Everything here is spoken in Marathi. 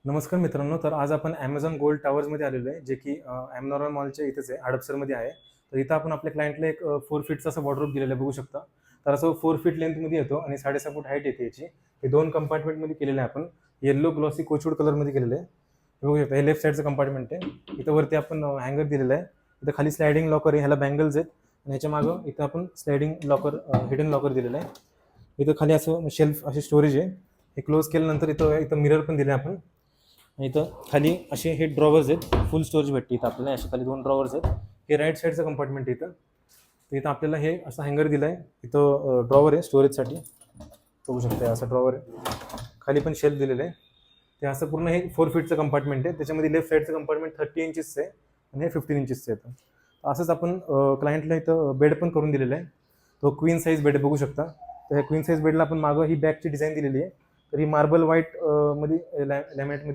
नमस्कार मित्रांनो. तर आज आपण Amazon गोल्ड टावर्समध्ये आलेलो आहे, जे की एमनॉर्मल मॉलच्या इथेच आहे, हडपसरमध्ये आहे. तर इथं आपण आपल्या क्लायंटला एक 4 फीटचा असं वॉर्डरोब दिलेलं आहे, बघू शकता. तर असं 4 फीट लेंथमध्ये येतो आणि 6.5 फूट हाईट येते याची. हे 2 कंपार्टमेंटमध्ये केलेलं आहे आपण. येलो ग्लॉसी कोचवूड कलरमध्ये केलेलं आहे. हे बघू शकता, हे लेफ्ट साईडचं कंपार्टमेंट आहे. इथं वरती आपण हँगर दिलेला आहे. इथं खाली स्लायडिंग लॉकर आहे, ह्याला बँगल्स आहेत आणि ह्याच्या मागं इथं आपण स्लायडिंग लॉकर हिडन लॉकर दिलेलं आहे. इथं खाली असं शेल्फ असे स्टोरेज आहे. हे क्लोज केल्यानंतर इथं इथं मिरर पण दिले आपण. इथं खाली असे हे ड्रॉवर्स आहेत, फुल स्टोरेज भेटते इथं आपल्याला. असे खाली 2 ड्रॉवर्स आहेत. हे राईट साईडचं कंपार्टमेंट आहे इथं. तर इथं आपल्याला हे असं हँगर दिलं आहे. इथं ड्रॉवर आहे स्टोरेजसाठी, बघू शकता. असं ड्रॉवर आहे, खाली पण शेल्फ दिलेलं आहे. ते असं पूर्ण हे 4 फीटचं कंपार्टमेंट आहे. त्याच्यामध्ये लेफ्ट साईडचं कंपार्टमेंट 30 इंचेसचं आहे आणि हे 15 इंचेसचं आहे. असंच आपण क्लायंटला इथं बेड पण करून दिलेला आहे. तो क्वीन साईज बेड बघू शकता. तर ह्या क्वीन साईज बेडला आपण मागं ही बॅकची डिझाईन दिलेली आहे. तर ही मार्बल व्हाईट मध्ये लॅमिनेटमध्ये